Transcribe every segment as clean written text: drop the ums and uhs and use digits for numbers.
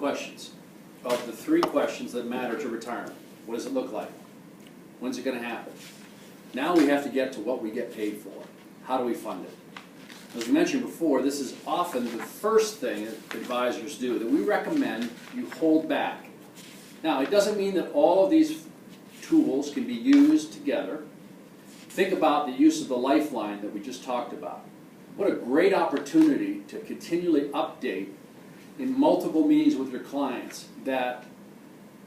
questions of the 3 questions that matter to retirement. What does it look like? When's it going to happen? Now we have to get to what we get paid for. How do we fund it? As we mentioned before, this is often the first thing that advisors do, that we recommend you hold back. Now, it doesn't mean that all of these tools can be used together. Think about the use of the lifeline that we just talked about. What a great opportunity to continually update in multiple meetings with your clients that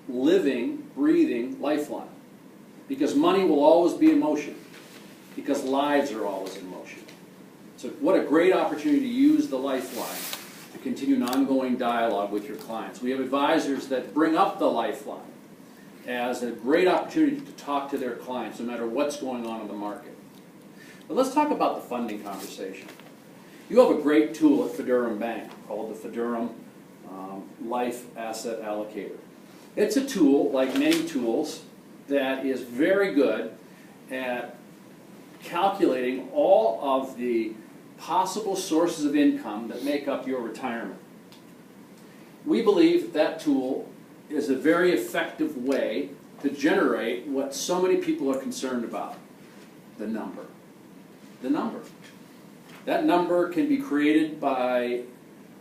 living, breathing lifeline. Because money will always be in motion. Because lives are always in motion. So what a great opportunity to use the lifeline to continue an ongoing dialogue with your clients. We have advisors that bring up the lifeline as a great opportunity to talk to their clients no matter what's going on in the market. But let's talk about the funding conversation. You have a great tool at Federum Bank called the Federum Life Asset Allocator. It's a tool, like many tools, that is very good at calculating all of the possible sources of income that make up your retirement. We believe that tool is a very effective way to generate what so many people are concerned about, the number. The number. That number can be created by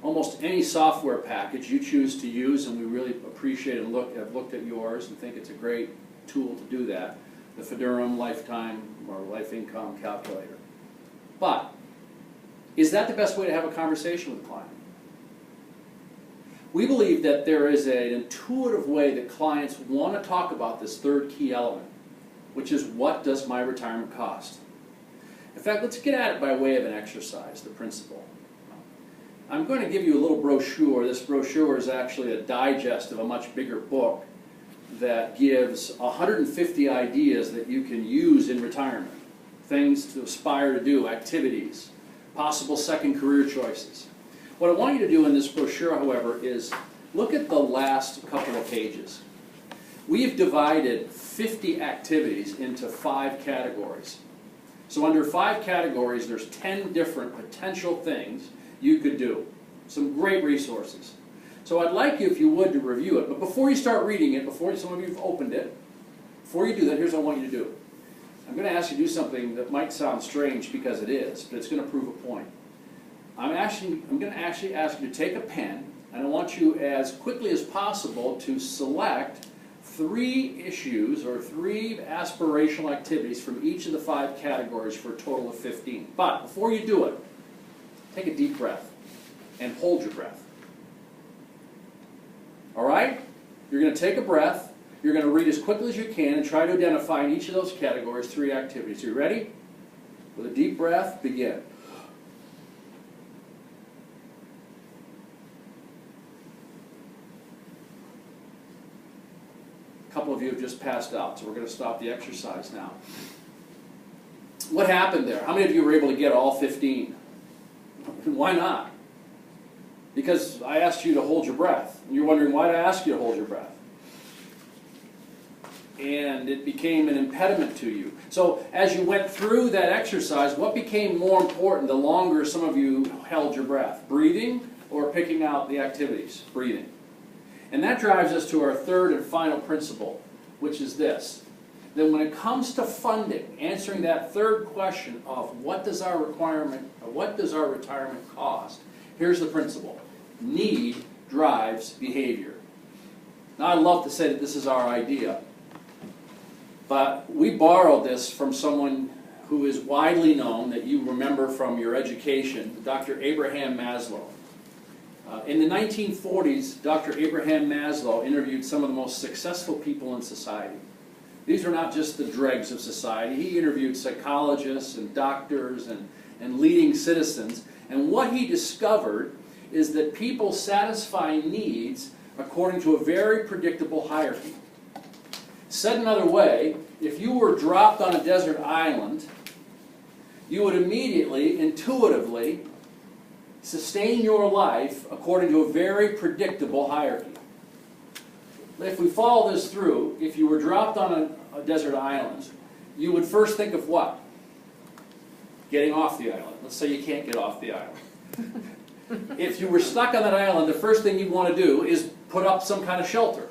almost any software package you choose to use, and we really appreciate and have looked at yours and think it's a great tool to do that, the Federum Lifetime or Life Income Calculator. But is that the best way to have a conversation with a client? We believe that there is an intuitive way that clients want to talk about this third key element, which is, what does my retirement cost? In fact, let's get at it by way of an exercise, the principle. I'm going to give you a little brochure. This brochure is actually a digest of a much bigger book that gives 150 ideas that you can use in retirement. Things to aspire to do, activities, possible second career choices. What I want you to do in this brochure, however, is look at the last couple of pages. We've divided 50 activities into 5 categories. So under 5 categories, there's 10 different potential things you could do. Some great resources. So I'd like you, if you would, to review it. But before you start reading it, before some of you have opened it, before you do that, here's what I want you to do. I'm going to ask you to do something that might sound strange because it is, but it's going to prove a point. I'm going to actually ask you to take a pen, and I want you as quickly as possible to select 3 issues or 3 aspirational activities from each of the 5 categories for a total of 15. But before you do it, take a deep breath and hold your breath. All right? You're going to take a breath. You're going to read as quickly as you can and try to identify in each of those categories 3 activities. Are you ready? With a deep breath, begin. A couple of you have just passed out, so we're going to stop the exercise now. What happened there? How many of you were able to get all 15? Why not? Because I asked you to hold your breath. And you're wondering, why did I ask you to hold your breath? And it became an impediment to you. So as you went through that exercise, what became more important the longer some of you held your breath? Breathing or picking out the activities? Breathing. And that drives us to our third and final principle, which is this. That when it comes to funding, answering that third question of what does our retirement cost, here's the principle. Need drives behavior. Now, I love to say that this is our idea, but we borrowed this from someone who is widely known, that you remember from your education, Dr. Abraham Maslow. In the 1940s, Dr. Abraham Maslow interviewed some of the most successful people in society. These are not just the dregs of society. He interviewed psychologists and doctors and leading citizens. And what he discovered is that people satisfy needs according to a very predictable hierarchy. Said another way, if you were dropped on a desert island, you would immediately, intuitively, sustain your life according to a very predictable hierarchy. If we follow this through, if you were dropped on a desert island, you would first think of what? Getting off the island. Let's say you can't get off the island. If you were stuck on that island, the first thing you'd want to do is put up some kind of shelter.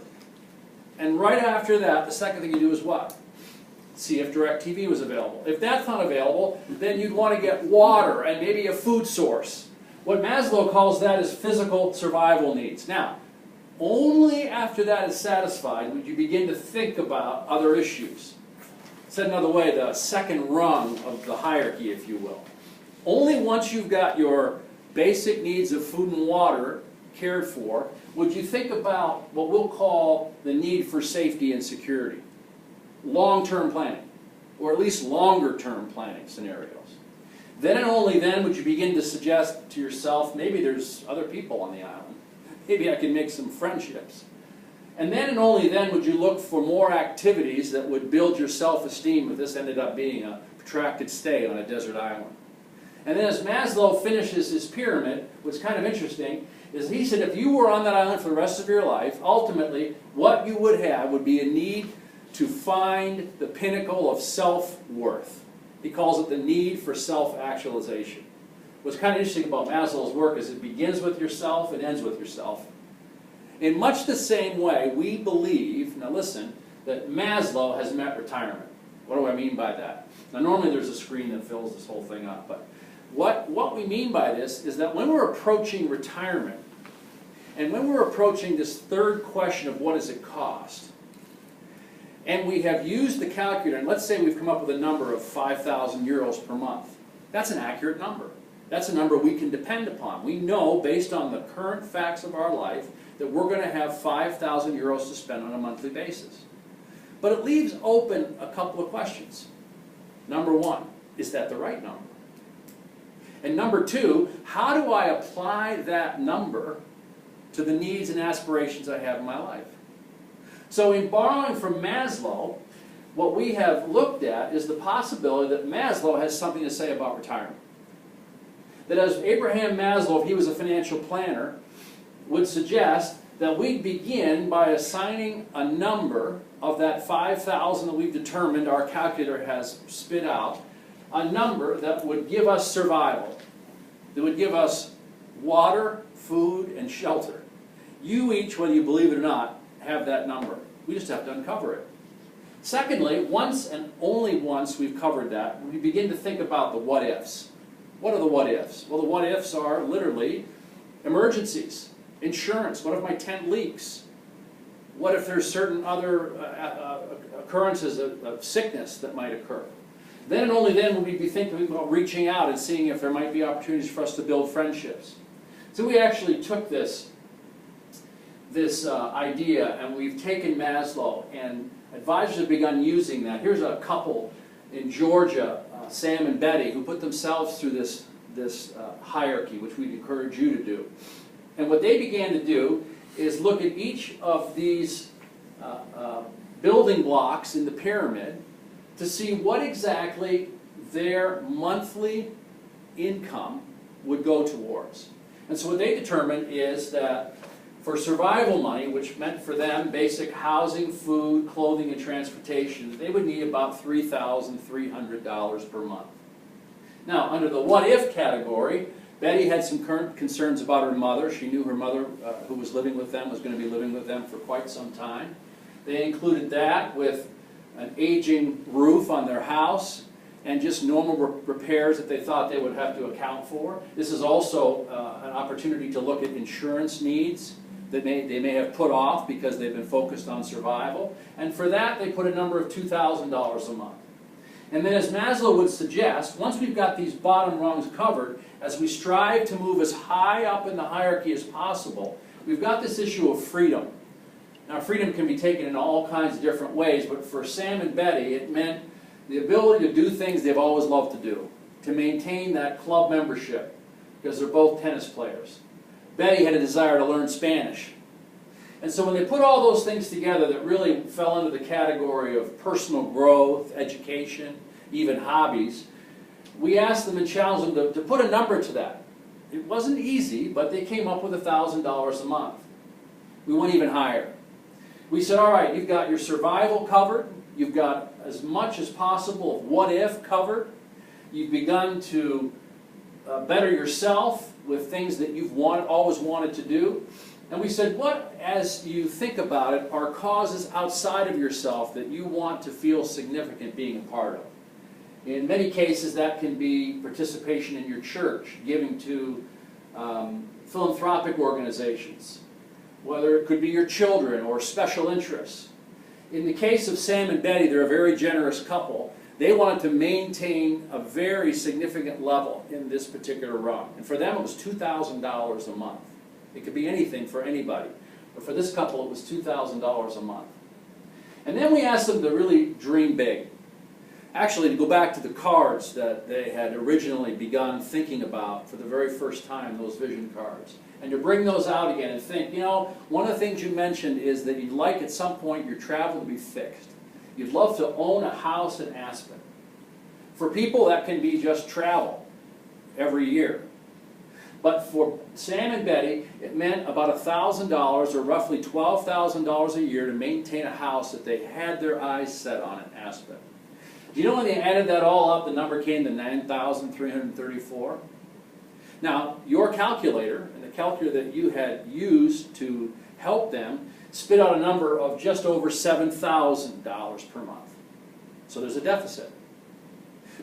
And right after that, the second thing you do is what? See if DirecTV was available. If that's not available, then you'd want to get water and maybe a food source. What Maslow calls that is physical survival needs. Now, only after that is satisfied would you begin to think about other issues. Said another way, the second rung of the hierarchy, if you will. Only once you've got your basic needs of food and water cared for would you think about what we'll call the need for safety and security. Long-term planning, or at least longer-term planning scenarios. Then and only then would you begin to suggest to yourself, maybe there's other people on the island. Maybe I can make some friendships. And then and only then would you look for more activities that would build your self-esteem if this ended up being a protracted stay on a desert island. And then as Maslow finishes his pyramid, what's kind of interesting is he said if you were on that island for the rest of your life, ultimately what you would have would be a need to find the pinnacle of self-worth. He calls it the need for self-actualization. What's kind of interesting about Maslow's work is it begins with yourself and ends with yourself. In much the same way, we believe, now listen, that Maslow has met retirement. What do I mean by that? Now normally there's a screen that fills this whole thing up, but what we mean by this is that when we're approaching retirement, and when we're approaching this third question of what does it cost, and we have used the calculator, and let's say we've come up with a number of 5,000 euros per month. That's an accurate number. That's a number we can depend upon. We know, based on the current facts of our life, that we're going to have 5,000 euros to spend on a monthly basis. But it leaves open a couple of questions. Number one, is that the right number? And number two, how do I apply that number to the needs and aspirations I have in my life? So in borrowing from Maslow, what we have looked at is the possibility that Maslow has something to say about retirement. That as Abraham Maslow, if he was a financial planner, would suggest that we begin by assigning a number of that 5,000 that we've determined our calculator has spit out, a number that would give us survival, that would give us water, food, and shelter. You each, whether you believe it or not, have that number. We just have to uncover it. Secondly, once and only once we've covered that, we begin to think about the what-ifs. What are the what-ifs? Well, the what-ifs are literally emergencies. Insurance. What if my tent leaks? What if there's certain other occurrences of sickness that might occur? Then and only then would we be thinking about reaching out and seeing if there might be opportunities for us to build friendships. So we actually took this idea and we've taken Maslow, and advisors have begun using that. Here's a couple in Georgia, Sam and Betty, who put themselves through this hierarchy, which we'd encourage you to do. And what they began to do is look at each of these building blocks in the pyramid to see what exactly their monthly income would go towards. And so what they determined is that for survival money, which meant for them basic housing, food, clothing, and transportation, they would need about $3,300 per month. Now, under the what-if category, Betty had some current concerns about her mother. She knew her mother, who was living with them, was going to be living with them for quite some time. They included that with an aging roof on their house and just normal repairs that they thought they would have to account for. This is also an opportunity to look at insurance needs that they may have put off because they've been focused on survival. And for that, they put a number of $2,000 a month. And then as Maslow would suggest, once we've got these bottom rungs covered, as we strive to move as high up in the hierarchy as possible, we've got this issue of freedom. Now, freedom can be taken in all kinds of different ways, but for Sam and Betty, it meant the ability to do things they've always loved to do, to maintain that club membership, because they're both tennis players. Betty had a desire to learn Spanish. And so when they put all those things together that really fell into the category of personal growth, education, even hobbies, we asked them and challenged them to put a number to that. It wasn't easy, but they came up with $1,000 a month. We went even higher. We said, all right, you've got your survival covered, you've got as much as possible of what if covered, you've begun to better yourself with things that you've always wanted to do. And we said, what as you think about it, are causes outside of yourself that you want to feel significant being a part of. In many cases, that can be participation in your church, giving to philanthropic organizations, whether it could be your children or special interests. In the case of Sam and Betty, they're a very generous couple. They wanted to maintain a very significant level in this particular rung. And for them, it was $2,000 a month. It could be anything for anybody. But for this couple, it was $2,000 a month. And then we asked them to really dream big. Actually, to go back to the cards that they had originally begun thinking about for the very first time, those vision cards. And to bring those out again and think, you know, one of the things you mentioned is that you'd like at some point your travel to be fixed. You'd love to own a house in Aspen. For people, that can be just travel every year. But for Sam and Betty, it meant about $1,000 or roughly $12,000 a year to maintain a house that they had their eyes set on in Aspen. Do you know when they added that all up, the number came to $9,334? Now, your calculator, and the calculator that you had used to help them, spit out a number of just over $7,000 per month. So there's a deficit.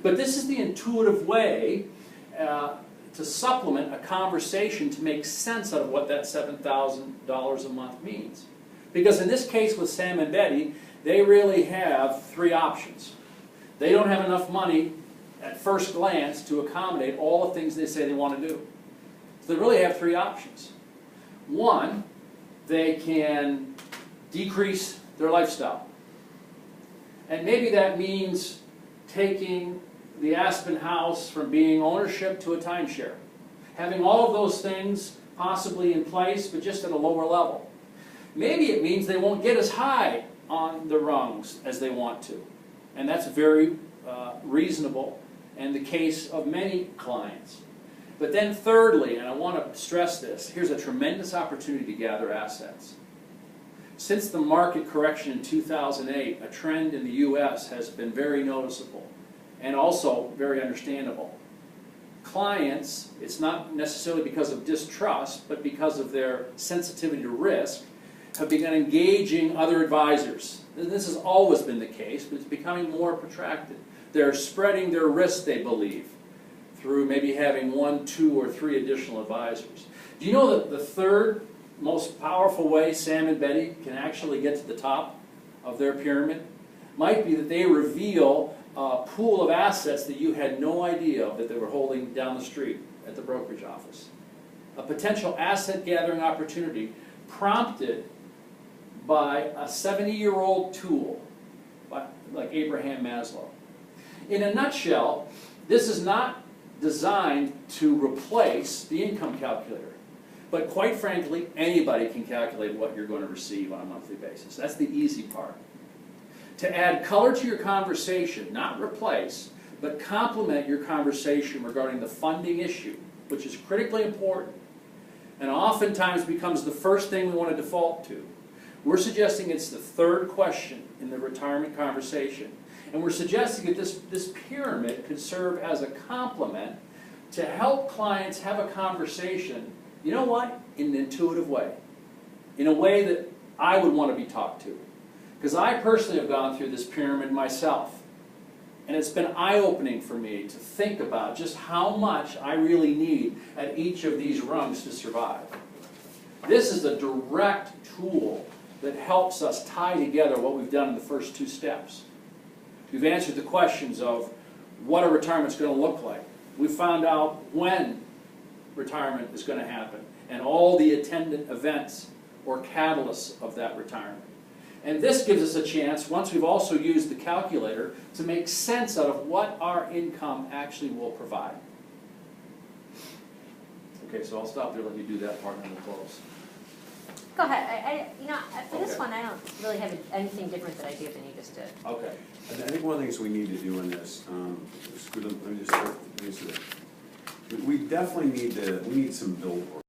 But this is the intuitive way to supplement a conversation to make sense out of what that $7,000 a month means. Because in this case with Sam and Betty, they really have three options. They don't have enough money at first glance to accommodate all the things they say they want to do. So they really have three options. One, they can decrease their lifestyle. And maybe that means taking the Aspen house from being ownership to a timeshare. Having all of those things possibly in place, but just at a lower level. Maybe it means they won't get as high on the rungs as they want to. And that's very reasonable and the case of many clients. But then thirdly, and I want to stress this, here's a tremendous opportunity to gather assets. Since the market correction in 2008, a trend in the U.S. has been very noticeable and also very understandable. Clients, it's not necessarily because of distrust, but because of their sensitivity to risk, have begun engaging other advisors. This has always been the case, but it's becoming more protracted. They're spreading their risk, they believe, through maybe having 1, 2, or 3 additional advisors. Do you know that the third most powerful way Sam and Betty can actually get to the top of their pyramid might be that they reveal a pool of assets that you had no idea of that they were holding down the street at the brokerage office. A potential asset gathering opportunity prompted by a 70-year-old tool like Abraham Maslow. In a nutshell, this is not designed to replace the income calculator. But quite frankly, anybody can calculate what you're going to receive on a monthly basis. That's the easy part. To add color to your conversation, not replace, but complement your conversation regarding the funding issue, which is critically important, and oftentimes becomes the first thing we want to default to. We're suggesting it's the third question in the retirement conversation. And we're suggesting that this pyramid could serve as a complement to help clients have a conversation, you know what, in an intuitive way. In a way that I would want to be talked to. Because I personally have gone through this pyramid myself. And it's been eye-opening for me to think about just how much I really need at each of these rungs to survive. This is a direct tool that helps us tie together what we've done in the first 2 steps. We've answered the questions of what a retirement's going to look like. We found out when retirement is going to happen and all the attendant events or catalysts of that retirement. And this gives us a chance, once we've also used the calculator, to make sense out of what our income actually will provide. Okay, so I'll stop there, let you do that part, and then we'll close. Go ahead. For this Okay. one, I don't really have anything different that I do than you just did. Okay. I think one of the things we need to do in this, let me just start. We definitely need some billboards.